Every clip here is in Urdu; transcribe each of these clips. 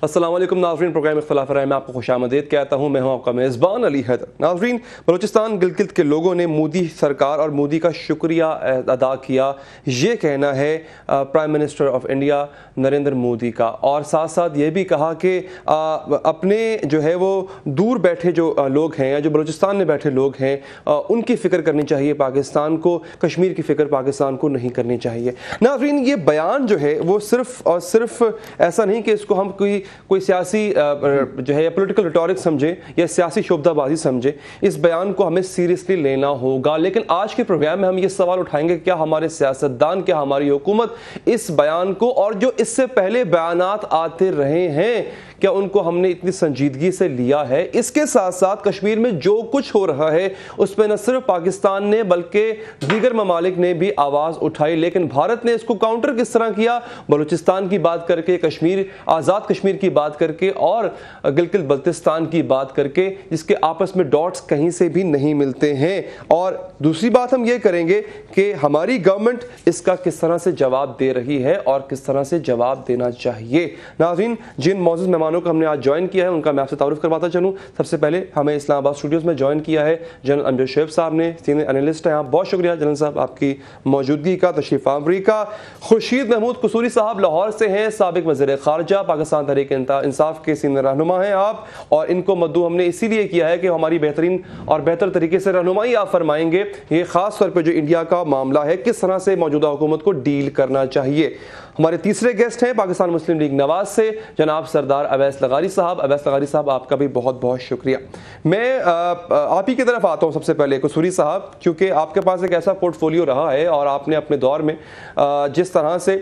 السلام علیکم ناظرین، پروگرام اختلاف رائے میں آپ کو خوش آمدید کہتا ہوں. میں ہوں آپ کا میزبان علی حیدر. ناظرین، بلوچستان گلگت کے لوگوں نے مودی سرکار اور مودی کا شکریہ ادا کیا، یہ کہنا ہے prime minister of India Narendra Modi کا، اور ساتھ ساتھ یہ بھی کہا کہ اپنے جو ہے وہ دور بیٹھے جو لوگ ہیں یا جو بلوچستان میں بیٹھے لوگ ہیں ان کی فکر کرنی چاہیے پاکستان کو، کشمیر کی فکر پاکستان کو نہیں کرنی چاہیے. ناظرین، یہ بیان جو ہے وہ صرف اور صرف ایسا نہیں کہ اس کو ہم کوئی سیاسی جو ہے پولیٹیکل ریٹورک سمجھے یا سیاسی شعبدہ بازی سمجھے. اس بیان کو ہمیں سیریسلی لینا ہوگا. لیکن آج کے پروگرام میں ہم یہ سوال اٹھائیں گے کہ کیا ہمارے سیاستدان، کیا ہماری حکومت اس بیان کو اور جو اس سے پہلے بیانات آتے رہے ہیں کیا ان کو ہم نے اتنی سنجیدگی سے لیا ہے؟ اس کے ساتھ ساتھ کشمیر میں جو کچھ ہو رہا ہے اس پہ نہ صرف پاکستان نے بلکہ دیگر ممالک نے بھی آواز اٹھائی، لیکن بھارت نے اس کو کاؤنٹر کس طرح کیا؟ بلوچستان کی بات کر کے، کشمیر، آزاد کشمیر کی بات کر کے اور گلگت بلتستان کی بات کر کے، جس کے آپس میں ڈاٹس کہیں سے بھی نہیں ملتے ہیں. اور دوسری بات ہم یہ کریں گے کہ ہماری گورنمنٹ اس کا کس طرح سے جواب دے رہی ہے اور کس طرح سے جواب دینا چاہیے. ناظرین، جن معزز مہمانوں کو ہم نے آج جوائن کیا ہے ان کا میں آپ سے تعارف کرواتا چلوں. سب سے پہلے ہمیں اسلام آباد اسٹوڈیوز میں جوائن کیا ہے جنرل امجد شعیب صاحب نے، سینئر انالسٹ ہیں. آپ بہت شکریہ جنرل صاحب آپ کی موجودگی کا، تشریف آوری کا. خورشید محمود قصوری صاحب لاہور سے ہیں، سابق وزیر خارجہ، پاکستان تحریک انصاف کے سینئر رہنما ہیں آپ، اور ان کو مدعو ہم نے اسی لیے کیا ہے کہ ہماری بہترین اور بہتر طریقے سے رہنمائی آپ فرمائیں گے یہ خاص طور پہ جو انڈیا کا معاملہ ہے کس طرح سے موجودہ حکومت کو ڈیل کرنا چاہیے. ہمارے تیسرے گیسٹ ہیں پاکستان مسلم لیگ نواز سے جناب سردار اویس لغاری صاحب. اویس لغاری صاحب آپ کا بھی بہت بہت شکریہ. میں آپ ہی کی طرف آتا ہوں سب سے پہلے قصوری صاحب، کیونکہ آپ کے پاس ایک ایسا پورٹ فولیو رہا ہے اور آپ نے اپنے دور میں جس طرح سے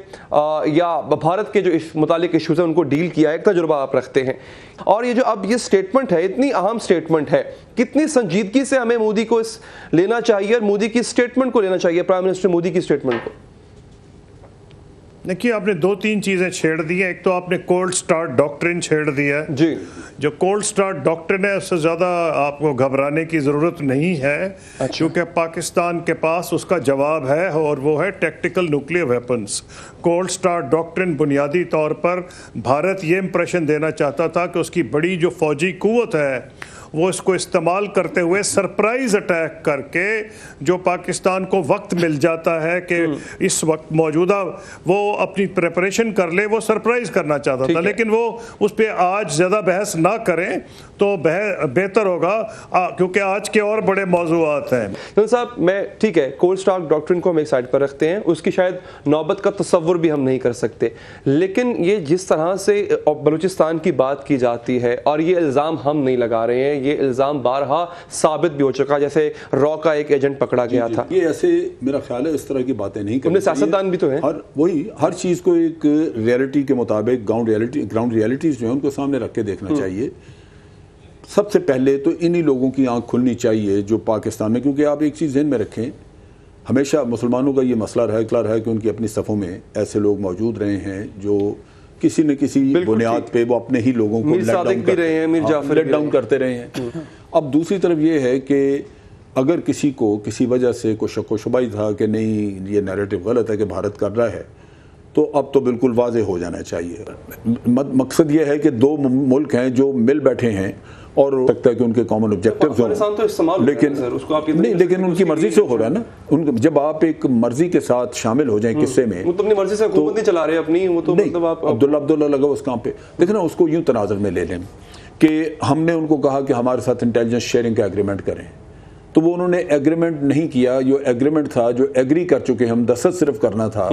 یا بھارت کے جو متعلق ایشوز ہیں ان کو ڈیل کیا ہے، ایک تجربہ آپ رکھتے ہیں. اور یہ جو اب یہ سٹیٹمنٹ ہے، اتنی اہم سٹیٹمنٹ ہے، کتنی سنجیدگی سے ہمیں مودی کو اس لینا چاہیے اور مودی کی سٹیٹمنٹ کو لینا چاہیے، پرائم منسٹر مودی کی سٹیٹمنٹ کو؟ دیکھیے، آپ نے دو تین چیزیں چھیڑ دی ہیں. ایک تو آپ نے کولڈ سٹارٹ ڈاکٹرن چھیڑ دیا ہے. جی، جو کولڈ سٹارٹ ڈاکٹرن ہے اس سے زیادہ آپ کو گھبرانے کی ضرورت نہیں ہے، کیونکہ پاکستان کے پاس اس کا جواب ہے اور وہ ہے tactical nuclear weapons. Cold start doctrine بنیادی طور پر بھارت یہ امپریشن دینا چاہتا تھا کہ اس کی بڑی جو فوجی قوت ہے وہ اس کو استعمال کرتے ہوئے سرپرائز اٹیک کر کے جو پاکستان کو وقت مل جاتا ہے کہ اس وقت موجودہ وہ اپنی پریپریشن کر لے، وہ سرپرائز کرنا چاہتا تھا. لیکن وہ اس پہ آج زیادہ بحث نہ کریں تو بہتر ہوگا، کیونکہ آج کے اور بڑے موضوعات ہیں. جنرل صاحب، میں ٹھیک ہے کولڈ سٹارٹ ڈاکٹرن کو ہم ایک سائڈ پر رکھتے ہیں، اس کی شاید نوبت کا تصور بھی ہم نہیں کر سکتے، لیکن یہ جس طرح سے بلوچستان کی بات کی جاتی ہے اور یہ الزام ہم نہیں لگا رہے ہیں، یہ الزام بارہا ثابت بھی ہو چکا، جیسے را کا ایک ایجنٹ پکڑا گیا تھا. یہ ایسے میرا خیال ہے اس طرح کی باتیں نہیں کرنی چاہیے. سیاستدان بھی تو ہیں، ہر چیز کو ایک ریئلٹی کے مطابق گراؤنڈ ریئلٹیز جو ہیں ان کو سامنے رکھ کے دیکھنا چاہیے. سب سے پہلے تو انہی لوگوں کی آنکھ کھلنی چاہیے جو پاکستان میں، کیونکہ آپ ایک چیز ذہن میں رکھیں، ہمیشہ مسلمانوں کا یہ مسئلہ رہا ہے کہ ان کی اپنی صفوں میں ایسے لوگ موجود رہے ہیں جو کسی نہ کسی بنیاد پہ وہ اپنے ہی لوگوں کو لیٹ ڈاؤن کرتے رہے ہیں. اب دوسری طرف یہ ہے کہ اگر کسی کو کسی وجہ سے کوئی شک و شبہ تھا کہ نہیں یہ نیریٹو غلط ہے کہ بھارت کر رہا ہے، تو اب تو بالکل واضح ہو جانا چاہیے. مقصد یہ ہے کہ دو ملک ہیں جو مل بیٹھے ہیں اور لگتا ہے کہ ان کے کامن آبجیکٹیوز ہوں، لیکن ان کی مرضی سے ہو رہا ہے نا. جب آپ ایک مرضی کے ساتھ شامل ہو جائیں قصے میں، وہ تو اپنی مرضی سے حکومت نہیں چلا رہے اپنی، وہ تو مطلب آپ عبداللہ لگا اس کام پہ. دیکھیں نا، اس کو یوں تناظر میں لے لیں کہ ہم نے ان کو کہا کہ ہمارے ساتھ انٹیلیجنس شیئرنگ کا ایگریمنٹ کریں، تو وہ انہوں نے ایگریمنٹ نہیں کیا. جو ایگریمنٹ تھا، جو ایگری کر چکے ہم، دستخط صرف کرنا تھا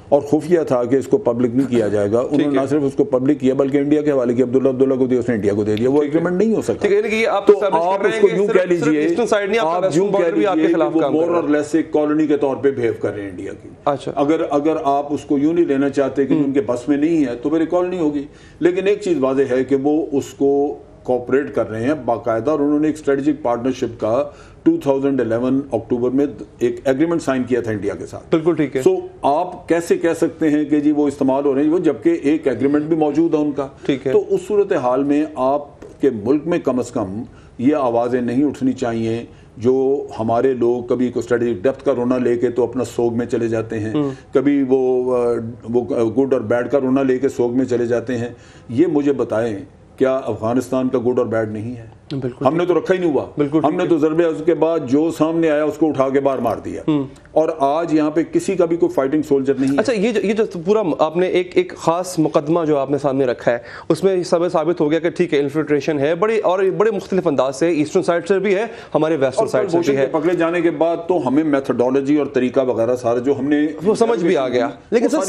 اور خفیہ تھا کہ اس کو پبلک نہیں کیا جائے گا. انہوں نے نہ صرف اس کو پبلک کیا بلکہ انڈیا کے حوالے کیا. عبداللہ کو دیا، اس نے انڈیا کو دے دیا. وہ ایگریمنٹ نہیں ہو سکتا. تو آپ اس کو یوں کہہ لیجئے، آپ یوں کہہ لیجئے کہ وہ مور اور لیس ایک کالونی کے طور پہ بہیو کر رہے ہیں انڈیا کی. اگر آپ اس کو یوں نہیں لینا چاہتے کہ ان کے بس میں نہیں ہے تو پھر کالونی ہوگی. لیکن ایک چیز واضح ہے کہ وہ اس کو کوپریٹ کر رہے ہیں باقاعدہ، اور انہوں نے ایک اسٹریٹجک پارٹنرشپ کا 2011 اکتوبر میں ایک ایگریمنٹ سائن کیا تھا انڈیا کے ساتھ. بالکل ٹھیک ہے. سو آپ کیسے کہہ سکتے ہیں کہ جی وہ استعمال ہو رہے ہیں، وہ جبکہ ایک ایگریمنٹ بھی موجود ہے ان کا. ٹھیک ہے. تو اس صورتحال میں آپ کے ملک میں کم از کم یہ آوازیں نہیں اٹھنی چاہیے جو ہمارے لوگ کبھی کو اسٹریٹجک ڈیپتھ کا رونا لے کے تو اپنا سوگ میں چلے جاتے ہیں، کبھی وہ گڈ اور بیڈ کا رونا لے کے سوگ میں چلے جاتے ہیں. یہ مجھے بتائیں کیا افغانستان کا گڈ اور بیڈ نہیں ہے؟ ہم نے تو رکھا ہی نہیں ہوا. ہم نے تو ضربے اس کے بعد جو سامنے آیا اس کو اٹھا کے باہر مار دیا، اور آج یہاں پہ کسی کا بھی کوئی فائٹنگ سولجر نہیں ہے. اچھا، یہ جو پورا آپ نے ایک خاص مقدمہ جو آپ نے سامنے رکھا ہے، اس میں سب ثابت ہو گیا کہ ٹھیک ہے انفلٹریشن ہے بڑے مختلف انداز سے، ایسٹرن سائڈ سے بھی ہے، ہمارے ویسٹرن سائڈ سے بھی ہے. پکڑے جانے کے بعد تو ہمیں میتھڈالوجی اور طریقہ وغیرہ سارا جو ہم نے وہ سمجھ بھی آ گیا. لیکن سر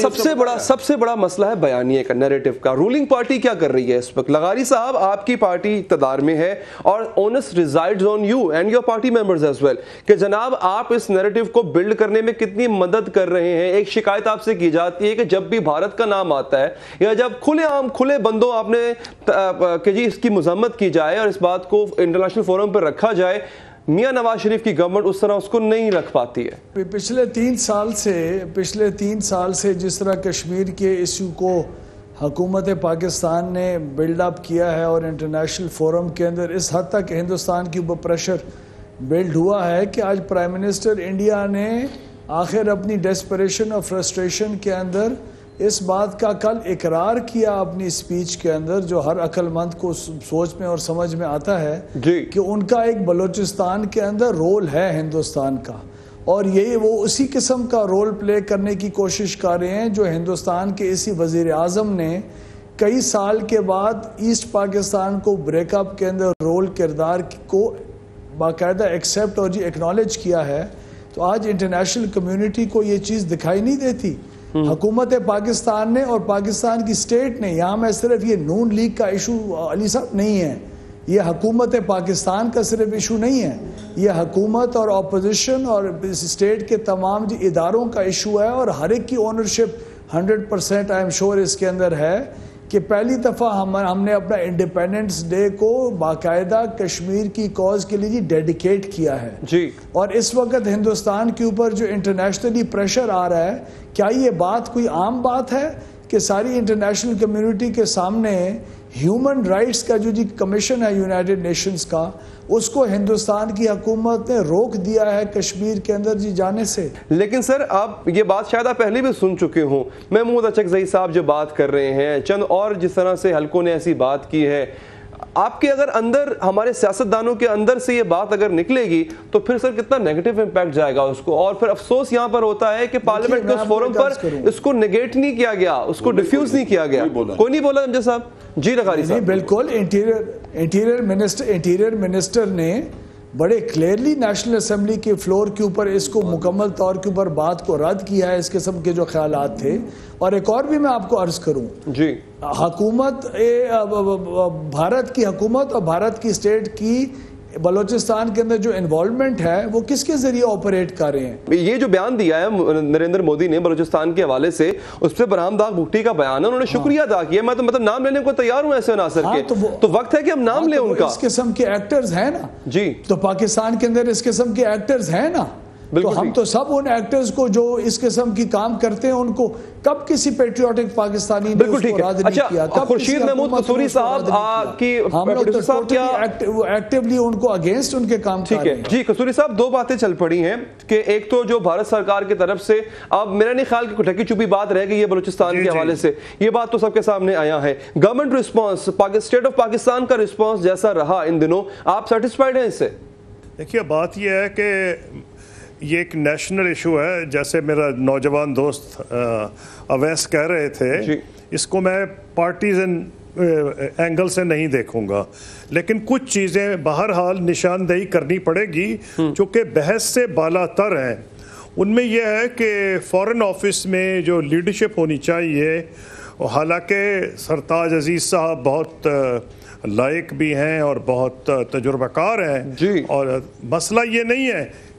سب سے بڑا مسئلہ ہے بیانیے کا، نیریٹو کا. رولنگ پارٹی کیا کر رہی ہے اس وقت؟ لغاری صاحب، آپ کی پارٹی اقتدار میں ہے اور once resides on you and your party members as well کہ جناب آپ اس نیریٹو کو بلڈ کرنے میں کتنی مدد کر رہے ہیں. ایک شکایت آپ سے کی جاتی ہے کہ جب بھی بھارت کا نام آتا ہے یا جب کھلے بندوں آپ نے کہ جی اس کی مذمت کی جائے اور اس بات کو انٹرنیشنل فورم پر رکھا جائے، میاں نواز شریف کی گورنمنٹ اس طرح اس کو نہیں رکھ پاتی ہے. پچھلے تین سال سے جس طرح کشمیر کے ایشو کو حکومت پاکستان نے بلڈ اپ کیا ہے اور انٹرنیشنل فورم کے اندر اس حد تک ہندوستان کے اوپر پریشر بلڈ ہوا ہے کہ آج پرائم منسٹر انڈیا نے آخر اپنی ڈیسپریشن اور فرسٹریشن کے اندر اس بات کا کل اقرار کیا اپنی اسپیچ کے اندر، جو ہر عقل مند کو سوچ میں اور سمجھ میں آتا ہے کہ ان کا ایک بلوچستان کے اندر رول ہے ہندوستان کا، اور یہ وہ اسی قسم کا رول پلے کرنے کی کوشش کر رہے ہیں جو ہندوستان کے اسی وزیر اعظم نے کئی سال کے بعد ایسٹ پاکستان کو بریک اپ کے اندر رول کردار کو باقاعدہ ایکسیپٹ اور ایکنالج کیا ہے. تو آج انٹرنیشنل کمیونٹی کو یہ چیز دکھائی نہیں دیتی. حکومت پاکستان نے اور پاکستان کی اسٹیٹ نے، یہاں میں صرف یہ نون لیگ کا ایشو علی صاحب نہیں ہے، یہ حکومت پاکستان کا صرف ایشو نہیں ہے، یہ حکومت اور اپوزیشن اور اسٹیٹ کے تمام اداروں کا ایشو ہے، اور ہر ایک کی اونرشپ 100% آئی ایم شور اس کے اندر ہے کہ پہلی دفعہ ہم نے اپنا انڈیپینڈنس ڈے کو باقاعدہ کشمیر کی کاز کے لیے ڈیڈیکیٹ کیا ہے جی. اور اس وقت ہندوستان کے اوپر جو انٹرنیشنلی پریشر آ رہا ہے، کیا یہ بات کوئی عام بات ہے کہ ساری انٹرنیشنل کمیونٹی کے سامنے ہیومن رائٹس کا جو کمیشن ہے یونائٹڈ نیشنز کا، اس کو ہندوستان کی حکومت نے روک دیا ہے کشمیر کے اندر جانے سے؟ لیکن سر آپ یہ بات شاید آپ پہلے بھی سن چکے ہوں. محمود اچکزئی صاحب جو بات کر رہے ہیں، چند اور جس طرح سے حلقوں نے ایسی بات کی ہے، آپ کے اگر اندر ہمارے سیاستدانوں کے اندر سے یہ بات اگر نکلے گی تو پھر سر کتنا نیگیٹو امپیکٹ جائے گا اس کو. اور پھر افسوس یہاں پر ہوتا ہے کہ پارلیمنٹ کے اس فورم پر اس کو نیگیٹ نہیں کیا گیا، اس کو ڈیفیوز نہیں کیا گیا. کوئی نہیں بولا امجد صاحب؟ جی لغاری صاحب. بالکل. انٹیریئر منسٹر نے بڑے کلیئرلی نیشنل اسمبلی کے فلور کے اوپر اس کو مکمل طور کے اوپر بات کو رد کیا ہے، اس قسم کے جو خیالات تھے. اور ایک اور بھی میں آپ کو عرض کروں، جی، حکومت بھارت کی حکومت اور بھارت کی اسٹیٹ کی بلوچستان کے اندر جو انوالومنٹ ہے وہ کس کے ذریعے آپریٹ کر رہے ہیں؟ یہ جو بیان دیا ہے نریندر مودی نے بلوچستان کے حوالے سے، اس پہ برہم داغ بھٹی کا بیان ہے، انہوں نے شکریہ ادا کیا. میں تو مطلب نام لینے کو تیار ہوں ایسے عناصر کے، تو وقت ہے کہ ہم نام لیں ان کا. اس قسم کے ایکٹرز ہیں نا جی، تو پاکستان کے اندر اس قسم کے ایکٹرز ہیں نا، تو ہم تو سب ان ایکٹرز کو جو اس قسم کی کام کرتے ہیں ان کو کب کسی پیٹریوٹک پاکستانی نے اس کو رد نہیں کیا؟ خورشید محمود قصوری صاحب کی ہم لوگ تو ایکٹیولی ان کو اگینسٹ ان کے کام کر رہے ہیں. جی قصوری صاحب، دو باتیں چل پڑی ہیں کہ ایک تو جو بھارت سرکار کی طرف سے، اب میرا نہیں خیال کہ ڈھکی چھپی بات رہ گئی ہے بلوچستان کے حوالے سے، یہ بات تو سب کے سامنے آیا ہے. Government response, state of Pakistan کا رسپانس جیسا رہا ان دنوں، آپ سیٹسفائیڈ ہیں اس سے؟ دیکھیے بات یہ ہے کہ یہ ایک نیشنل ایشو ہے، جیسے میرا نوجوان دوست اویس کہہ رہے تھے، اس کو میں پارٹیزن اینگل سے نہیں دیکھوں گا، لیکن کچھ چیزیں بہرحال نشاندہی کرنی پڑے گی جو کہ بحث سے بالا تر ہیں. ان میں یہ ہے کہ فارن آفس میں جو لیڈرشپ ہونی چاہیے، حالانکہ سرتاج عزیز صاحب بہت لائق بھی ہیں اور بہت تجربہ کار ہیں، اور مسئلہ یہ نہیں ہے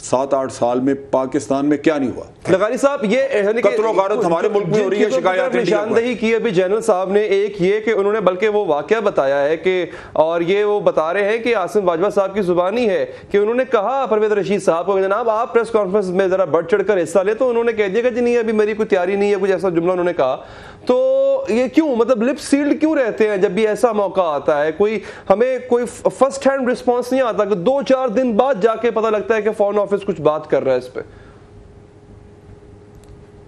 7-8 سال میں پاکستان میں کیا نہیں ہوا. لغاری صاحب یہ قتل و غارت ہمارے ملک میں ہو رہی ہے, شکایات نشاندہی کی ابھی جنرل صاحب نے, ایک یہ کہ انہوں نے بلکہ وہ واقعہ بتایا ہے کہ, اور یہ وہ بتا رہے ہیں کہ عاصم واجوہ صاحب کی زبانی ہے کہ انہوں نے کہا پرویز رشید صاحب کو جناب آپ پریس کانفرنس میں ذرا بڑھ چڑھ کر حصہ لے, تو انہوں نے کہہ دیا کہ جی نہیں ابھی میری کوئی تیاری نہیں ہے, کچھ ایسا جملہ انہوں نے کہا. تو یہ کیوں, مطلب لپ سیلڈ کیوں رہتے ہیں جب بھی ایسا موقع آتا ہے؟ کوئی ہمیں کوئی فرسٹ ہینڈ رسپانس نہیں آتا کہ 2-4 دن بعد جا کے پتہ لگتا ہے کہ فارن آفس کچھ بات کر رہا ہے اس پہ؟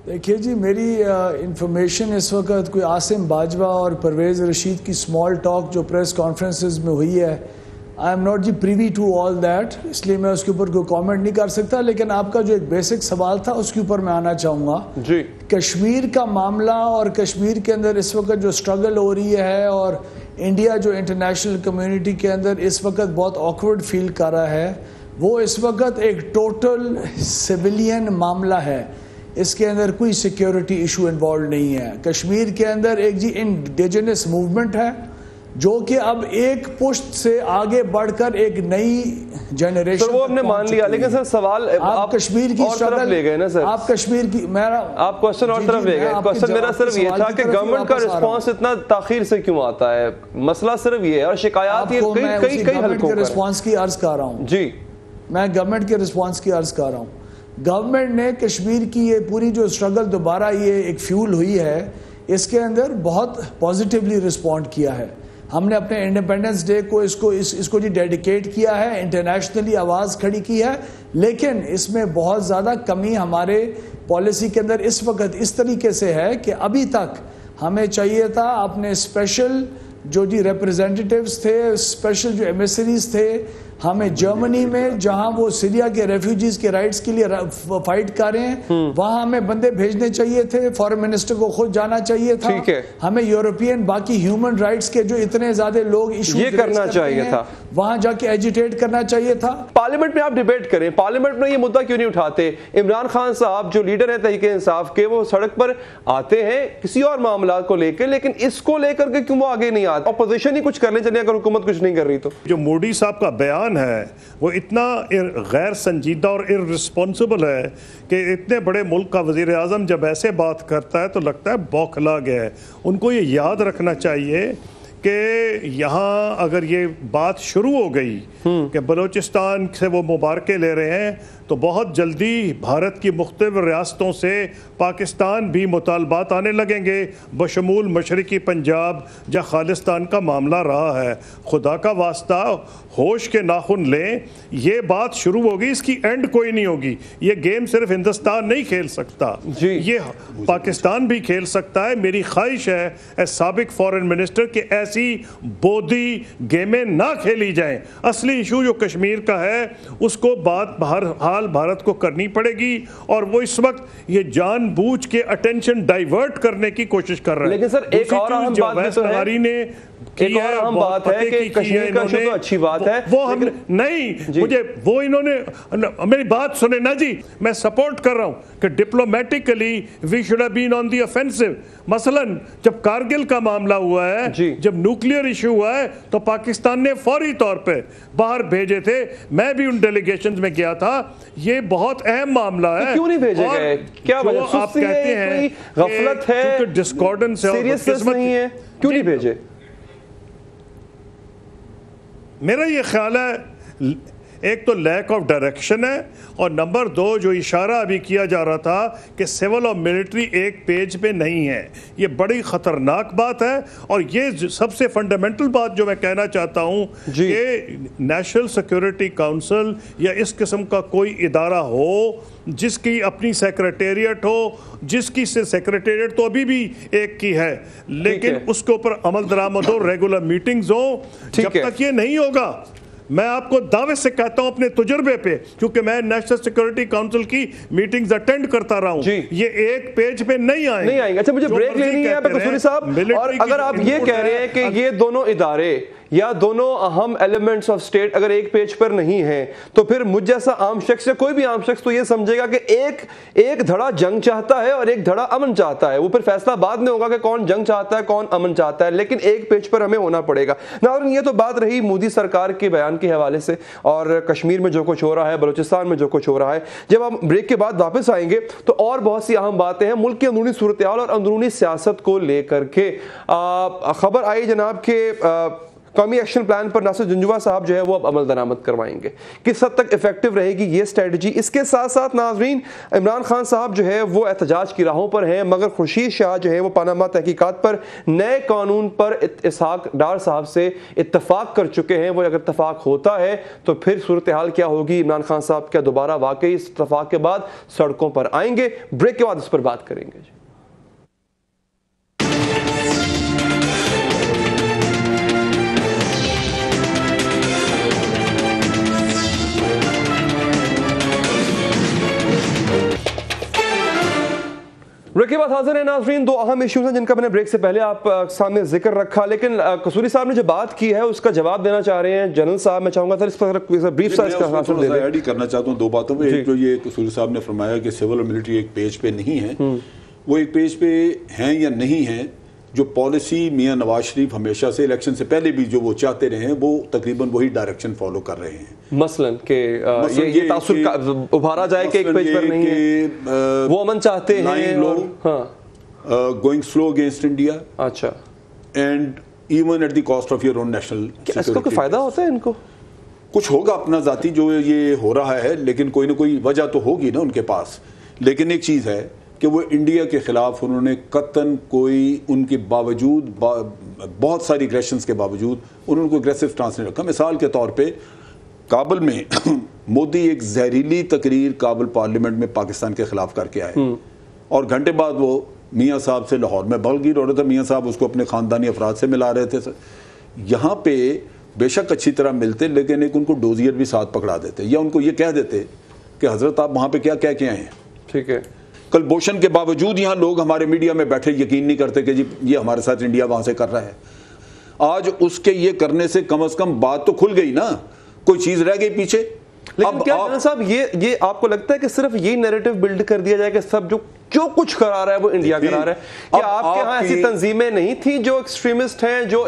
دیکھیے جی, میری انفارمیشن اس وقت کوئی عاصم باجوہ اور پرویز رشید کی اسمال ٹاک جو پریس کانفرنسز میں ہوئی ہے, آئی ایم ناٹ جی پریوی ٹو آل دیٹ, اس لیے میں اس کے اوپر کوئی کامنٹ نہیں کر سکتا. لیکن آپ کا جو ایک بیسک سوال تھا اس کے اوپر میں آنا چاہوں گا. جی, کشمیر کا معاملہ اور کشمیر کے اندر اس وقت جو سٹرگل ہو رہی ہے, اور انڈیا جو انٹرنیشنل کمیونٹی کے اندر اس وقت بہت آکورڈ فیل کر رہا ہے, وہ اس وقت ایک ٹوٹل سویلین معاملہ ہے. اس کے اندر کوئی سیکیورٹی ایشو انوالو نہیں ہے. کشمیر کے اندر ایک جی انڈیجنس موومنٹ ہے جو کہ اب ایک پشت سے آگے بڑھ کر ایک نئی جنریشن, سر وہ ہم نے مان لیا, لیکن سر سوال آپ کشمیر کی طرف لے گئے نا سر, آپ کشمیر کی, میرا آپ کوشچن اور طرف لے گئے. کوشچن میرا صرف یہ تھا کہ گورنمنٹ کا رسپانس اتنا تاخیر سے کیوں آتا ہے, مسئلہ صرف یہ ہے, اور شکایات یہ کئی حلقوں پر. رسپانس کی عرض کر رہا ہوں جی, میں گورنمنٹ کے رسپانس کی عرض کر رہا ہوں. گورنمنٹ نے کشمیر کی یہ پوری جو اسٹرگل دوبارہ یہ ایک فیول ہوئی ہے, اس کے اندر بہت پازیٹیولی رسپونڈ کیا ہے. ہم نے اپنے انڈیپینڈنس ڈے کو اس کو جی ڈیڈیکیٹ کیا ہے, انٹرنیشنلی آواز کھڑی کی ہے. لیکن اس میں بہت زیادہ کمی ہمارے پالیسی کے اندر اس وقت اس طریقے سے ہے کہ ابھی تک ہمیں چاہیے تھا اپنے اسپیشل جو جی ریپرزینٹیٹیوز تھے, اسپیشل جو ایمیسریز تھے, ہمیں جرمنی میں جہاں وہ سیریا کے ریفیوجیز کے رائٹس کے لیے فائٹ کر رہے ہیں, وہاں ہمیں بندے بھیجنے چاہیے تھے. فارن منسٹر کو خود جانا چاہیے تھا. ہمیں یورپین باقی ہیومن رائٹس کے جو اتنے زیادہ لوگ ایشو یہ کرنا چاہیے تھا, وہاں جا کے ایجیٹیٹ کرنا چاہیے تھا. پارلیمنٹ میں آپ ڈیبیٹ کریں, پارلیمنٹ میں یہ مدعا کیوں نہیں اٹھاتے؟ عمران خان صاحب جو لیڈر ہیں تحریک انصاف کے, وہ سڑک پر آتے ہیں کسی اور معاملات کو لے کے, لیکن اس کو لے کر کے کیوں وہ آگے نہیں آتے؟ اپوزیشن ہی کچھ کر لیں چلیے اگر حکومت کچھ نہیں کر رہی تو. جو مودی صاحب کا بیان ہے وہ اتنا غیر سنجیدہ اور ارسپانسبل ہے کہ اتنے بڑے ملک کا وزیر اعظم جب ایسے بات کرتا ہے تو لگتا ہے بوکھلا گیا ہے. ان کو یہ یاد رکھنا چاہیے کہ یہاں اگر یہ بات شروع ہو گئی کہ بلوچستان سے وہ مبارکے لے رہے ہیں, تو بہت جلدی بھارت کی مختلف ریاستوں سے پاکستان بھی مطالبات آنے لگیں گے, بشمول مشرقی پنجاب جہاں خالصتان کا معاملہ رہا ہے. خدا کا واسطہ ہوش کے ناخن لیں, یہ بات شروع ہوگی, اس کی اینڈ کوئی نہیں ہوگی. یہ گیم صرف ہندوستان نہیں کھیل سکتا, یہ پاکستان بھی کھیل سکتا ہے. میری خواہش ہے اے سابق فارن منسٹر کہ ایسی بودی گیمیں نہ کھیلی جائیں. اصلی ایشو جو کشمیر کا ہے اس کو بات بہرحال بھارت کو کرنی پڑے گی, اور وہ اس وقت یہ جان بوجھ کے اٹینشن ڈائیورٹ کرنے کی کوشش کر رہے ہیں. لیکن سر ایک اور اہم بات بھی تو ہے, ایک اور اہم بات ہے کہ کشمیر کا ایشو تو اچھی بات ہے, وہ ہم نہیں, مجھے وہ انہوں نے میری بات سنے نا جی, میں سپورٹ کر رہا ہوں کہ diplomatically we should have been on the offensive. مثلا جب کارگل کا معاملہ ہوا ہے, جب نیوکلیئر ایشو ہوا ہے, تو پاکستان نے فوری طور پہ باہر بھیجے تھے. میں بھی ان ڈیلیگیشنز میں گیا تھا. یہ بہت اہم معاملہ ہے. کیوں نہیں بھیجے گئے؟ کیا وجہ آپ کہتے ہیں غفلت ہے, ڈسکارڈنس ہے, سیریسنس نہیں ہے, کیوں نہیں بھیجے؟ میرا یہ خیال ہے ایک تو لیک آف ڈائریکشن ہے, اور نمبر 2 جو اشارہ ابھی کیا جا رہا تھا کہ سول اور ملٹری ایک پیج پہ نہیں ہے, یہ بڑی خطرناک بات ہے. اور یہ سب سے فنڈامنٹل بات جو میں کہنا چاہتا ہوں کہ نیشنل سیکورٹی کاؤنسل یا اس قسم کا کوئی ادارہ ہو جس کی اپنی سیکریٹریٹ ہو, جس کی سیکریٹریٹ تو ابھی بھی ایک کی ہے, لیکن اس کے اوپر عمل درآمد ہو, ریگولر میٹنگز ہو. جب تک یہ نہیں ہوگا, میں آپ کو دعوے سے کہتا ہوں اپنے تجربے پہ, کیونکہ میں نیشنل سیکورٹی کاؤنسل کی میٹنگز اٹینڈ کرتا رہا ہوں, یہ ایک پیج پہ نہیں آئیں گے. اچھا مجھے بریک لینی ہے قصوری صاحب, اور اگر آپ یہ کہہ رہے ہیں کہ یہ دونوں ادارے یا دونوں اہم ایلیمنٹس آف اسٹیٹ اگر ایک پیج پر نہیں ہیں تو پھر مجھ جیسا عام شخص یا کوئی بھی عام شخص تو یہ سمجھے گا کہ ایک دھڑا جنگ چاہتا ہے اور ایک دھڑا امن چاہتا ہے. وہ پھر فیصلہ بعد میں ہوگا کہ کون جنگ چاہتا ہے کون امن چاہتا ہے, لیکن ایک پیج پر ہمیں ہونا پڑے گا. ناظرین یہ تو بات رہی مودی سرکار کے بیان کے حوالے سے اور کشمیر میں جو کچھ ہو رہا ہے, بلوچستان میں جو کچھ ہو رہا ہے. جب ہم بریک کے بعد واپس آئیں گے تو اور بہت سی اہم باتیں ہیں ملک کی اندرونی صورتحال اور اندرونی سیاست کو لے کر کے. خبر آئی جناب کہ قومی ایکشن پلان پر ناصر جنجوعہ صاحب جو ہے وہ اب عمل درآمد کروائیں گے. کس حد تک افیکٹو رہے گی یہ اسٹریٹجی؟ اس کے ساتھ ساتھ ناظرین عمران خان صاحب جو ہے وہ احتجاج کی راہوں پر ہیں, مگر خورشید شاہ جو ہے وہ پاناما تحقیقات پر نئے قانون پر اسحاق ڈار صاحب سے اتفاق کر چکے ہیں. وہ اگر اتفاق ہوتا ہے تو پھر صورتحال کیا ہوگی؟ عمران خان صاحب کیا دوبارہ واقعی اس اتفاق کے بعد سڑکوں پر آئیں گے؟ بریک کے بعد اس پر بات کریں گے. بریک کے بعد حاضر ہیں ناظرین. دو اہم ایشوز ہیں جن کا میں نے بریک سے پہلے آپ سامنے ذکر رکھا, لیکن قصوری صاحب نے جو بات کی ہے اس کا جواب دینا چاہ رہے ہیں جنرل صاحب. میں چاہوں گا سر اس پر بریف سا اس کا حاصل دے دیں. ایڈ ہی کرنا چاہتا ہوں دو باتوں پہ. ایک جو یہ قصوری صاحب نے فرمایا کہ سول اور ملٹری ایک پیج پہ نہیں ہے, وہ ایک پیج پہ ہیں یا نہیں ہیں. جو پالیسی میاں نواز شریف ہمیشہ سے الیکشن سے پہلے بھی جو وہ چاہتے رہے ہیں وہ تقریباً وہی ڈائریکشن فالو کر رہے ہیں. مثلاً کہ یہ تاثر ابھارا جائے کہ ایک پیج پر نہیں ہے, وہ امن چاہتے ہیں, going slow against India. اچھا. And even at the cost of your own national security. اس کا کوئی فائدہ ہوتا ہے ان کو؟ کچھ ہوگا اپنا ذاتی جو یہ ہو رہا ہے, لیکن کوئی نہ کوئی وجہ تو ہوگی نا ان کے پاس. لیکن ایک چیز ہے کہ وہ انڈیا کے خلاف انہوں نے قطعاً کوئی ان کے باوجود بہت ساری اگریشنز کے باوجود انہوں نے کوئی اگریسو سٹانس نہیں رکھا. مثال کے طور پہ کابل میں مودی ایک زہریلی تقریر کابل پارلیمنٹ میں پاکستان کے خلاف کر کے آئے اور گھنٹے بعد وہ میاں صاحب سے لاہور میں بلگیر ہو رہا تھا. میاں صاحب اس کو اپنے خاندانی افراد سے ملا رہے تھے. یہاں پہ بے شک اچھی طرح ملتے, لیکن ایک ان کو ڈوزیئر بھی ساتھ پکڑا دیتے یا ان کو یہ کہہ دیتے کہ حضرت آپ وہاں پہ کیا کہہ کے آئے ہیں. ٹھیک ہے. کلبوشن کے باوجود یہاں لوگ ہمارے میڈیا میں بیٹھے یقین نہیں کرتے کہ جی یہ ہمارے ساتھ انڈیا وہاں سے کر رہا ہے. آج اس کے یہ کرنے سے کم از کم بات تو کھل گئی نا, کوئی چیز رہ گئی پیچھے. لیکن کیا جنرل صاحب یہ آپ کو لگتا ہے کہ صرف یہی نیریٹو بلڈ کر دیا جائے کہ سب جو کچھ کرا رہا ہے وہ انڈیا کرا رہا ہے؟ کیا آپ کے ہاں ایسی تنظیمیں نہیں تھیں جو ایکسٹریمسٹ ہیں, جو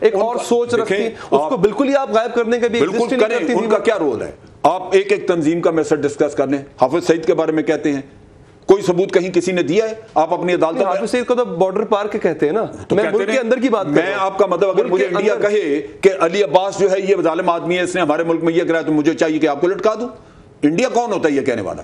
ایک اور سوچ رکھتی ہیں, اس کو بالکل ہی آپ غائب کرنے کا بھی ایگزسٹ نہیں کرتی تھی؟ ان کا کیا رول ہے؟ آپ ایک ایک تنظیم کا میسر ڈسکس کر لیں. حافظ سعید کے بارے میں کہتے ہیں, کوئی ثبوت کہیں کسی نے دیا ہے؟ آپ اپنی عدالت میں حافظ سعید کو تو بارڈر پار کے کہتے ہیں نا, میں ملک کے اندر کی بات کر رہا ہوں. میں آپ کا مطلب اگر مجھے انڈیا کہے کہ علی عباس جو ہے یہ ظالم آدمی ہے, اس نے ہمارے ملک میں یہ کرایا, تو مجھے چاہیے کہ آپ کو لٹکا دوں. انڈیا کون ہوتا ہے یہ کہنے والا؟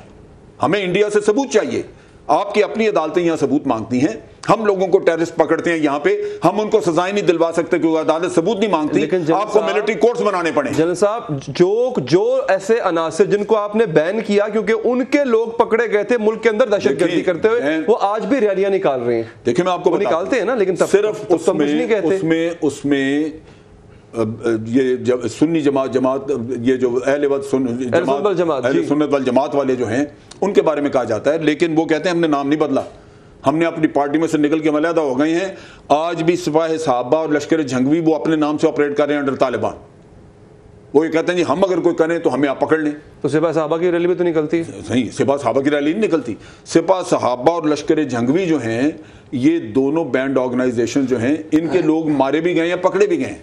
ہمیں انڈیا سے ثبوت چاہیے. آپ کی اپنی عدالتیں یہاں ثبوت مانگتی ہیں, ہم لوگوں کو ٹیررسٹ پکڑتے ہیں یہاں پہ, ہم ان کو سزائیں نہیں دلوا سکتے کیونکہ عدالت ثبوت نہیں مانگتی, آپ کو ملٹری کورٹس بنانے پڑیں. جنرل صاحب جو ایسے عناصر جن کو آپ نے بین کیا کیونکہ ان کے لوگ پکڑے گئے تھے ملک کے اندر دہشت گردی کرتے ہوئے, وہ آج بھی ریلیاں نکال رہے ہیں. دیکھیں میں آپ کو نکالتے ہیں نا, لیکن صرف اس میں یہ سنی جماعت یہ جو اہل سنت والجماعت والے جو ہیں ان کے بارے میں کہا جاتا ہے, لیکن وہ کہتے ہیں ہم نے نام نہیں بدلا, ہم نے اپنی پارٹی میں سے نکل کے علیحدہ ہو گئے ہیں. آج بھی سپاہ صحابہ اور لشکر جھنگوی وہ اپنے نام سے آپریٹ کر رہے ہیں انڈر طالبان. وہ یہ کہتے ہیں جی ہم اگر کوئی کریں تو ہمیں آپ پکڑ لیں. تو سپاہ صحابہ کی ریلی بھی تو نکلتی نہیں, سپاہ صحابہ کی ریلی نہیں نکلتی. سپاہ صحابہ اور لشکر جھنگوی جو ہیں یہ دونوں بینڈ آرگنائزیشن جو ہیں ان کے لوگ مارے بھی گئے ہیں, پکڑے بھی گئے ہیں.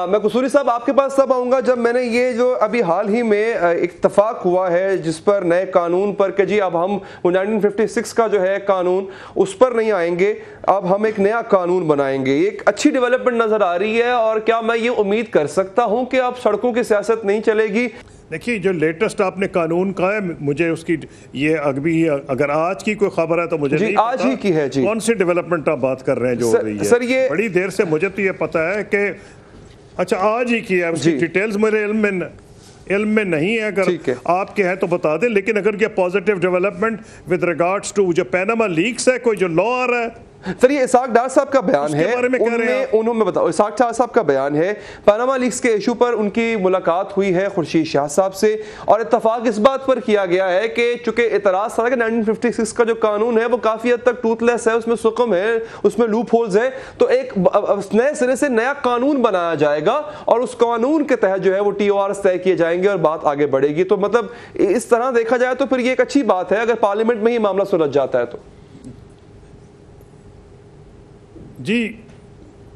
میں قصوری صاحب آپ کے پاس تب آؤں گا جب میں نے یہ جو ابھی حال ہی میں اتفاق ہوا ہے جس پر نئے قانون پر کہ جی اب ہم 1956 کا جو ہے قانون اس پر نہیں آئیں گے, اب ہم ایک نیا قانون بنائیں گے. ایک اچھی ڈیولپمنٹ نظر آ رہی ہے, اور کیا میں یہ امید کر سکتا ہوں کہ اب سڑکوں کی سیاست نہیں چلے گی؟ دیکھیے جو لیٹسٹ آپ نے قانون کا ہے, مجھے اس کی یہ ابھی اگر آج کی کوئی خبر ہے تو مجھے نہیں پتا آج ہی کی ہے. جی کون سی ڈیولپمنٹ آپ بات کر رہے ہیں جو ہو رہی ہے؟ سر یہ بڑی دیر سے مجھے تو یہ پتا ہے کہ اچھا آج ہی کی ہے, اس کی ڈیٹیلز میرے علم میں نہیں ہے, اگر آپ کے ہیں تو بتا دیں. لیکن اگر یہ positive development with regards to جو پیناما لیکس ہے, کوئی جو لا آ رہا ہے سر یہ اسحاق ڈار صاحب کا بیان ہے, انہوں بتاؤ, اسحاق ڈار صاحب کا بیان ہے پاناما لیکس کے ایشو پر ان کی ملاقات ہوئی ہے خورشید شاہ صاحب سے, اور اتفاق اس بات پر کیا گیا ہے کہ چونکہ اعتراض تھا کہ 1956 کا جو قانون ہے وہ کافی حد تک ٹوتھ لیس ہے, اس میں سقم ہے, اس میں لوپ ہولز ہے, تو ایک نئے سرے سے نیا قانون بنایا جائے گا اور اس قانون کے تحت جو ہے وہ ٹی او آرز طے کیے جائیں گے اور بات آگے بڑھے گی. تو مطلب اس طرح دیکھا جائے تو پھر یہ ایک اچھی بات ہے اگر پارلیمنٹ میں ہی معاملہ سلجھ جاتا ہے تو.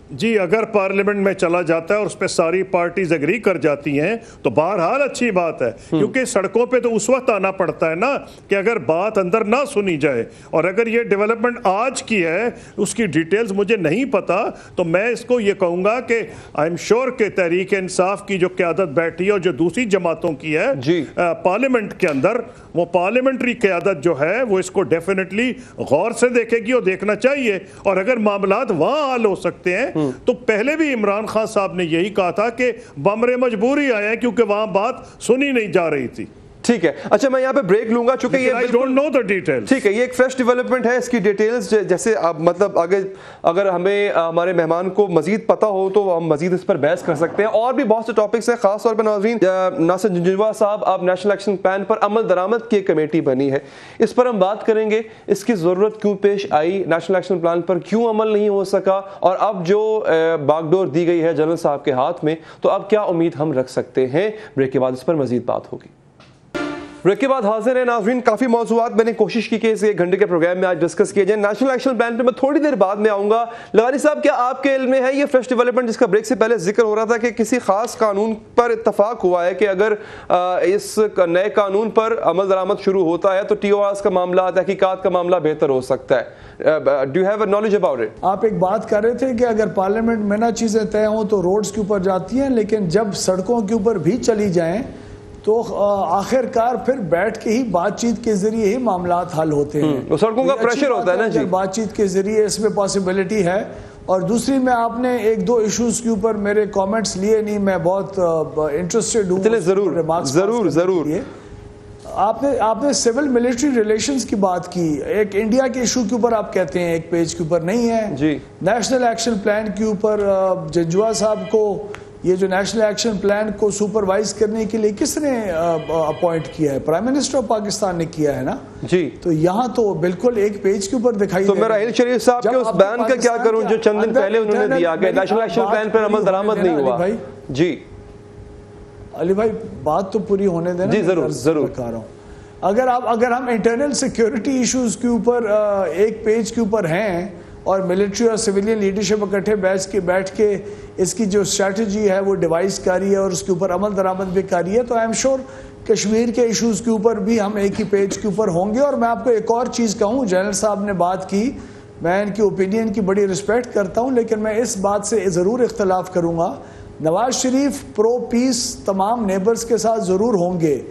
جی اگر پارلیمنٹ میں چلا جاتا ہے اور اس پہ ساری پارٹیز ایگری کر جاتی ہیں تو بہرحال اچھی بات ہے, کیونکہ سڑکوں پہ تو اس وقت آنا پڑتا ہے نا کہ اگر بات اندر نہ سنی جائے, اور اگر یہ ڈیولپمنٹ آج کی ہے اس کی ڈیٹیلز مجھے نہیں پتا, تو میں اس کو یہ کہوں گا کہ آئی ایم شیور کہ تحریک انصاف کی جو قیادت بیٹھی ہے اور جو دوسری جماعتوں کی ہے پارلیمنٹ کے اندر, وہ پارلیمنٹری قیادت جو ہے وہ اس کو ڈیفینیٹلی غور سے دیکھے گی اور دیکھنا چاہیے. اور اگر معاملات وہاں حل ہو سکتے ہیں تو پہلے بھی عمران خان صاحب نے یہی کہا تھا کہ بمرے مجبوری آئے ہیں کیونکہ وہاں بات سنی نہیں جا رہی تھی. ٹھیک ہے, اچھا میں یہاں پہ بریک لوں گا چونکہ یہ ٹھیک ہے, یہ ایک فریش ڈیولپمنٹ ہے, اس کی ڈیٹیلز جیسے مطلب اگر ہمیں ہمارے مہمان کو مزید پتہ ہو تو ہم مزید اس پر بحث کر سکتے ہیں. اور بھی بہت سے ٹاپکس ہیں, خاص طور پر ناظرین ناصر جھنجھنوالا صاحب اب نیشنل ایکشن پلان پر عمل درآمد کی ایک کمیٹی بنی ہے, اس پر ہم بات کریں گے, اس کی ضرورت کیوں پیش آئی, نیشنل ایکشن پلان پر کیوں عمل نہیں ہو سکا, اور اب جو باغ ڈور دی گئی ہے جنرل صاحب کے ہاتھ میں تو اب کیا امید ہم رکھ سکتے ہیں. بریک کے بعد اس پر مزید بات ہوگی. بریک کے بعد حاضر ہیں ناظرین, کافی موضوعات میں نے کوشش کی کہ اس ایک گھنٹے کے پروگرام میں آج ڈسکس کیے جائیں. نیشنل ایکشن پلان پہ میں تھوڑی دیر بعد میں آؤں گا. لغاری صاحب کیا آپ کے علم میں ہے یہ فریش ڈیولپمنٹ جس کا بریک سے پہلے ذکر ہو رہا تھا کہ کسی خاص قانون پر اتفاق ہوا ہے کہ اگر اس نئے قانون پر عمل درآمد شروع ہوتا ہے تو ٹی او آرز کا معاملہ, تحقیقات کا معاملہ بہتر ہو سکتا ہے. Do you have a knowledge about it? آپ ایک بات کر رہے تھے کہ اگر پارلیمنٹ میں نہ چیزیں طے ہوں تو روڈز کے اوپر جاتی ہیں, لیکن جب سڑکوں کے اوپر بھی چلی جائیں تو آخر کار پھر بیٹھ کے ہی بات چیت کے ذریعے ہی معاملات حل ہوتے ہیں. سڑکوں کا پریشر ہوتا ہے نا جی, بات چیت کے ذریعے اس میں پاسبلٹی ہے. اور دوسری میں آپ نے ایک دو ایشوز کے اوپر میرے کامنٹس لیے نہیں, میں بہت انٹرسٹڈ ہوں. ضرور آپ نے سول ملٹری ریلیشنز کی بات کی, ایک انڈیا کے ایشو کے اوپر آپ کہتے ہیں ایک پیج کے اوپر نہیں ہے جی. نیشنل ایکشن پلان کے اوپر جھنجھنوالا صاحب کو یہ جو نیشنل ایکشن پلان کو سپروائز کرنے کے لیے کس نے اپوائنٹ کیا ہے؟ پرائم منسٹر آف پاکستان نے کیا ہے نا جی. تو یہاں تو بالکل ایک پیج کے اوپر دکھائی تو میں راحیل شریف صاحب کے اس بیان کا کیا کروں جو چند دن پہلے انہوں نے دیا کہ نیشنل ایکشن پلان پر عمل درآمد نہیں ہوا. جی علی بھائی بات تو پوری ہونے دینا. جی ضرور بتا رہا ہوں. اگر ہم انٹرنل سیکیورٹی ایشوز کے اوپر ایک پیج کے اوپر ہیں اور ملٹری اور سویلین لیڈرشپ اکٹھے بیٹھ کے اس کی جو اسٹریٹجی ہے وہ ڈیوائز کاری ہے اور اس کے اوپر عمل درآمد بھی کاری ہے, تو آئی ایم شیور کشمیر کے ایشوز کے اوپر بھی ہم ایک ہی پیج کے اوپر ہوں گے. اور میں آپ کو ایک اور چیز کہوں, جنرل صاحب نے بات کی, میں ان کی اوپینین کی بڑی رسپیکٹ کرتا ہوں, لیکن میں اس بات سے ضرور اختلاف کروں گا. نواز شریف پرو پیس تمام نیبرز کے ساتھ ضرور ہوں گے,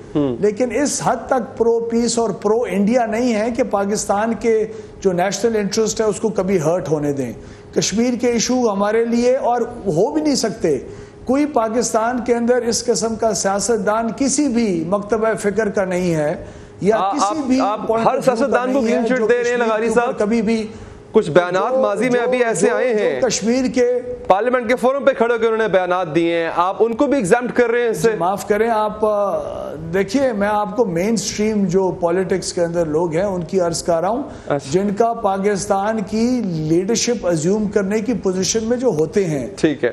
لیکن اس حد تک پرو پیس اور پرو انڈیا نہیں ہے کہ پاکستان کے جو نیشنل انٹرسٹ ہے اس کو کبھی ہرٹ ہونے دیں. کشمیر کے ایشو ہمارے لیے اور ہو بھی نہیں سکتے. کوئی پاکستان کے اندر اس قسم کا سیاستدان کسی بھی مکتبہ فکر کا نہیں ہے, یا کسی بھی ہر سیاستدان کو کلین چٹ دے رہے ہیں لغاری صاحب. کبھی بھی کچھ بیانات ماضی میں ابھی ایسے آئے ہیں کشمیر کے پارلیمنٹ کے فورم پہ کھڑے ہو کے انہوں نے بیانات دیے ہیں, آپ ان کو بھی ایگزامپٹ کر رہے ہیں اس سے؟ معاف کریں آپ دیکھیے, میں آپ کو مین سٹریم جو پولیٹکس کے اندر لوگ ہیں ان کی عرض کر رہا ہوں جن کا پاکستان کی لیڈرشپ ازیوم کرنے کی پوزیشن میں جو ہوتے ہیں,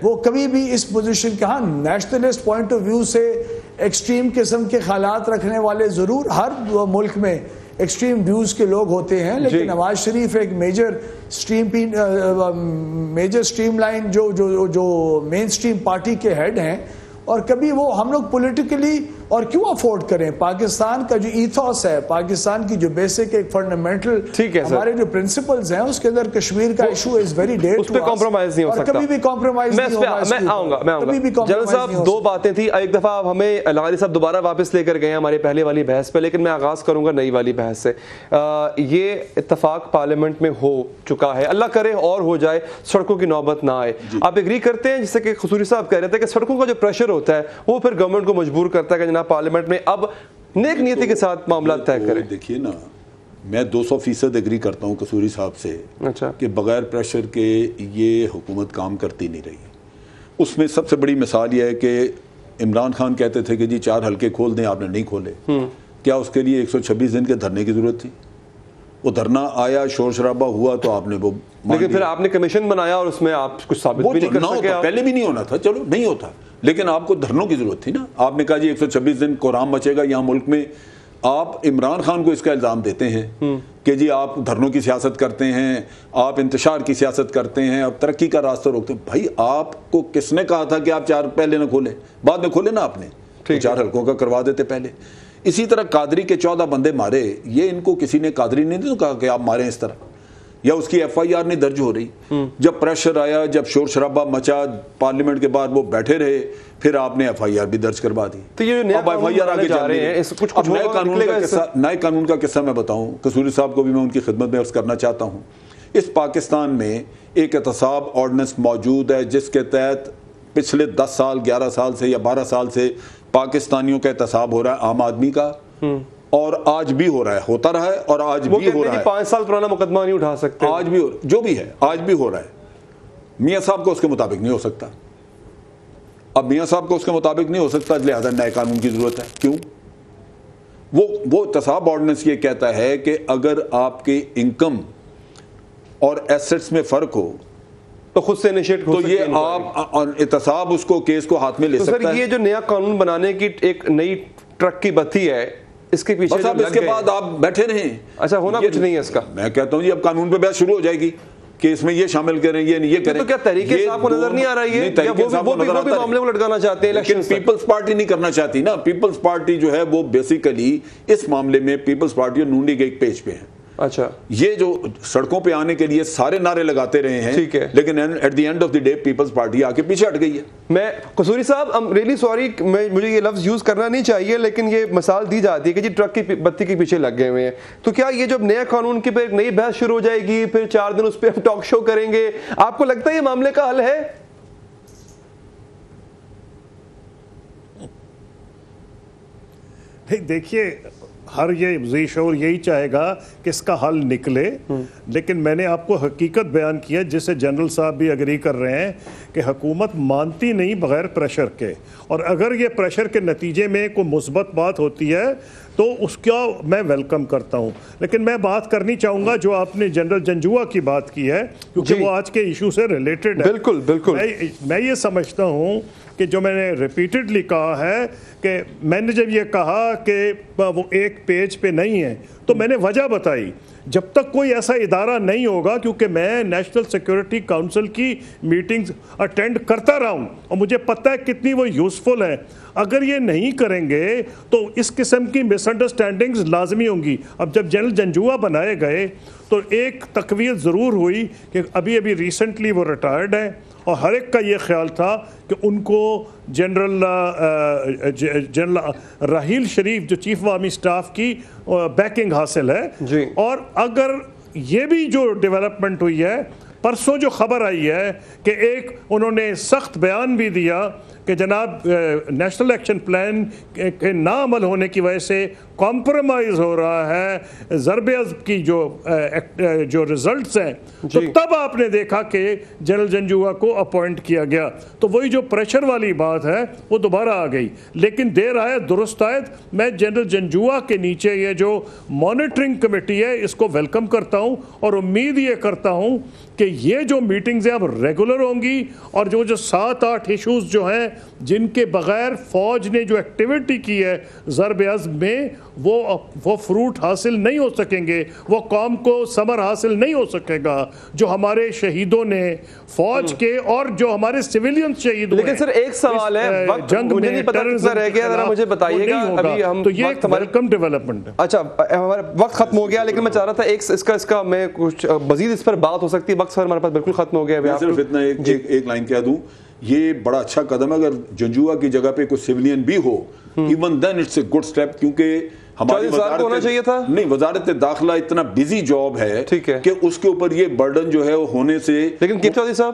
وہ کبھی بھی اس پوزیشن کے نیشنلسٹ پوائنٹ آف ویو سے ایکسٹریم قسم کے خیالات رکھنے والے ضرور ہر ملک میں ایکسٹریم ویوز کے لوگ ہوتے ہیں, لیکن نواز شریف ایک میجر سٹریم لائن جو مین سٹریم پارٹی کے ہیڈ ہیں, اور کبھی وہ ہم لوگ پولیٹیکلی اور کیوں افورڈ کریں. پاکستان کا جو ایتھوس ہے, پاکستان کی جو بیسک ایک فنڈامنٹل ہمارے جو پرنسپلز ہیں, اس کے اندر کشمیر کا ایشو از ویری ڈیئر اس پہ کمپرومائز نہیں ہو سکتا, کبھی بھی کمپرومائز نہیں ہوگا. میں آؤں گا. جنرل صاحب دو باتیں تھیں, ایک دفعہ ہمیں لغاری صاحب دوبارہ واپس لے کر گئے ہمارے پہلے والی بحث پہ, لیکن میں آغاز کروں گا نئی والی بحث سے. یہ اتفاق پارلیمنٹ میں ہو چکا ہے, اللہ کرے اور ہو جائے, سڑکوں کی نوبت نہ آئے. آپ ایگری کرتے ہیں جس سے کہ قصوری صاحب کہہ رہے تھے کہ سڑکوں کا جو پریشر ہوتا ہے وہ پھر گورنمنٹ کو مجبور کرتا ہے کہ جناب پارلیمنٹ میں اب نیک نیتی کے ساتھ معاملات طے کریں؟ دیکھیے نا, میں 200% ایگری کرتا ہوں قصوری صاحب سے اچھا کہ بغیر پریشر کے یہ حکومت کام کرتی نہیں رہی. اس میں سب سے بڑی مثال یہ ہے کہ عمران خان کہتے تھے کہ جی 4 حلقے کھول دیں, آپ نے نہیں کھولے. کیا اس کے لیے 126 دن کے دھرنے کی ضرورت تھی؟ وہ دھرنا آیا, شور شرابہ ہوا تو آپ نے وہ, لیکن پھر آپ نے کمیشن بنایا اور اس میں آپ کچھ ثابت بھی نہیں کر سکے. پہلے بھی نہیں ہونا تھا, چلو نہیں ہوتا, لیکن آپ کو دھرنوں کی ضرورت تھی نا. آپ نے کہا جی 126 دن کوحرام مچے گا یہاں ملک میں. آپ عمران خان کو اس کا الزام دیتے ہیں کہ جی آپ دھرنوں کی سیاست کرتے ہیں, آپ انتشار کی سیاست کرتے ہیں, آپ ترقی کا راستہ روکتے ہیں. بھائی آپ کو کس نے کہا تھا کہ آپ 4 پہلے نہ کھولے؟ بعد میں کھولے نا آپ نے, 4 حلقوں کا کروا دیتے پہلے. اسی طرح قادری کے 14 بندے مارے, یہ ان کو کسی نے قادری نہیں تو کہا کہ آپ ماریں اس طرح, یا اس کی FIR نہیں درج ہو رہی. جب پریشر آیا, جب شور شرابہ مچا پارلیمنٹ کے باہر, وہ بیٹھے رہے, پھر آپ نے FIR بھی درج کروا دی. تو یہ اب FIR آگے جا رہے ہیں. اب نئے قانون کا قصہ میں بتاؤں, قصوری صاحب کو بھی میں ان کی خدمت میں عرض کرنا چاہتا ہوں. اس پاکستان میں ایک احتساب آرڈیننس موجود ہے جس کے تحت پچھلے 10 سال 11 سال سے یا 12 سال سے پاکستانیوں کا احتساب ہو رہا ہے, عام آدمی کا, اور آج بھی ہو رہا ہے, ہوتا رہا ہے اور آج بھی ہو رہا ہے. 5 سال پرانا مقدمہ نہیں اٹھا سکتے, آج بھی جو بھی ہے آج بھی ہو رہا ہے. میاں صاحب کو اس کے مطابق نہیں ہو سکتا. اب میاں صاحب کو اس کے مطابق نہیں ہو سکتا, لہذا نئے قانون کی ضرورت ہے. کیوں؟ وہ احتساب آرڈیننس یہ کہتا ہے کہ اگر آپ کے انکم اور ایسٹس میں فرق ہو تو خود سے انیشیٹ ہو تو یہ آپ احتساب اس کو کیس کو ہاتھ میں لے سکتا ہے. یہ جو نیا قانون بنانے کی ایک نئی ٹرک کی بتی ہے, اس کے پیچھے اس کے بعد آپ بیٹھے رہیں. اچھا ہونا کچھ نہیں ہے اس کا. میں کہتا ہوں جی اب قانون پہ بحث شروع ہو جائے گی کہ اس میں یہ شامل کریں, یہ کریں. تو کیا تحریک صاحب کو نظر نہیں آ رہا ہے, وہ بھی معاملے کو لٹکانا چاہتے ہیں؟ لیکن پیپلز پارٹی نہیں کرنا چاہتی نا. پیپلز پارٹی جو ہے وہ بیسیکلی اس معاملے میں پیپلز پارٹی اور نون لیگ ایک پیج پہ ہے. اچھا یہ جو سڑکوں پہ آنے کے لیے سارے نعرے لگاتے رہے ہیں, ٹھیک ہے, لیکن at the end of the day People's Party آ کے پیچھے ہٹ گئی ہے. میں قصوری صاحب I'm really sorry, مجھے یہ لفظ یوز کرنا نہیں چاہیے, لیکن یہ مثال دی جاتی ہے کہ جی ٹرک کی بتی کے پیچھے لگ گئے ہوئے ہیں. تو کیا یہ جب نیا قانون کے پہ ایک نئی بحث شروع ہو جائے گی, پھر 4 دن اس پہ ٹاک شو کریں گے, آپ کو لگتا ہے یہ معاملے کا حل ہے؟ دیکھیے ہر یہ ذی شعور یہی چاہے گا کہ اس کا حل نکلے, لیکن میں نے آپ کو حقیقت بیان کیا جسے جنرل صاحب بھی اگری کر رہے ہیں کہ حکومت مانتی نہیں بغیر پریشر کے, اور اگر یہ پریشر کے نتیجے میں کوئی مثبت بات ہوتی ہے تو اس کا میں ویلکم کرتا ہوں. لیکن میں بات کرنی چاہوں گا جو آپ نے جنرل جنجوعہ کی بات کی ہے, کیونکہ وہ آج کے ایشو سے ریلیٹڈ ہے. بالکل بالکل. میں یہ سمجھتا ہوں کہ جو میں نے ریپیٹڈلی کہا ہے کہ میں نے جب یہ کہا کہ وہ ایک پیج پہ نہیں ہے تو میں نے وجہ بتائی. جب تک کوئی ایسا ادارہ نہیں ہوگا, کیونکہ میں نیشنل سیکورٹی کاؤنسل کی میٹنگز اٹینڈ کرتا رہا ہوں اور مجھے پتہ ہے کتنی وہ یوزفل ہے, اگر یہ نہیں کریں گے تو اس قسم کی مس انڈرسٹینڈنگز لازمی ہوں گی. اب جب جنرل جنجوعہ بنائے گئے تو ایک تقویت ضرور ہوئی کہ ابھی ریسنٹلی وہ ریٹائرڈ ہیں, اور ہر ایک کا یہ خیال تھا کہ ان کو جنرل راحیل شریف جو چیف آرمی سٹاف کی بیکنگ حاصل ہے جی. اور اگر یہ بھی جو ڈیولپمنٹ ہوئی ہے, پرسوں جو خبر آئی ہے کہ ایک انہوں نے سخت بیان بھی دیا کہ جناب نیشنل ایکشن پلان کے ناعمل ہونے کی وجہ سے کمپرومائز ہو رہا ہے ضرب عضب کی جو ریزلٹس ہیں, تو تب آپ نے دیکھا کہ جنرل جنجوعہ کو اپوائنٹ کیا گیا. تو وہی جو پریشر والی بات ہے وہ دوبارہ آ گئی, لیکن دیر آئے درست آئے. میں جنرل جنجوعہ کے نیچے یہ جو مانیٹرنگ کمیٹی ہے اس کو ویلکم کرتا ہوں, اور امید یہ کرتا ہوں کہ یہ جو میٹنگز ہیں اب ریگولر ہوں گی, اور جو 7-8 ایشوز جو ہیں جن کے بغیر فوج نے جو ایکٹیویٹی کی ہے ضرب عضب میں, وہ فروٹ حاصل نہیں ہو سکیں گے, وہ قوم کو ثمر حاصل نہیں ہو سکے گا جو ہمارے شہیدوں نے فوج کے اور جو ہمارے سیویلین شہید ہوئے. لیکن سر ایک سوال ہے, جنگ میں ٹیررزم رہ گیا, ذرا مجھے بتائیے گا. ابھی ہم تو یہ ایک ویلکم ڈیولپمنٹ ہے. اچھا وقت ختم ہو گیا, لیکن میں چاہ رہا تھا اس کا میں کچھ مزید اس پر بات ہو سکتی ہے. وقت سر ہمارے پاس بالکل ختم ہو گیا. میں صرف اتنا ایک لائن کہہ دوں, یہ بڑا اچھا قدم ہے. اگر جنجوعہ کی جگہ پہ کوئی سیویلین بھی ہو, even then it's a good step, کیونکہ ہماری وزارت داخلہ اتنا بزی جاب ہے کہ اس کے اوپر یہ برڈن جو ہے وہ ہونے سے. لیکن چودھری صاحب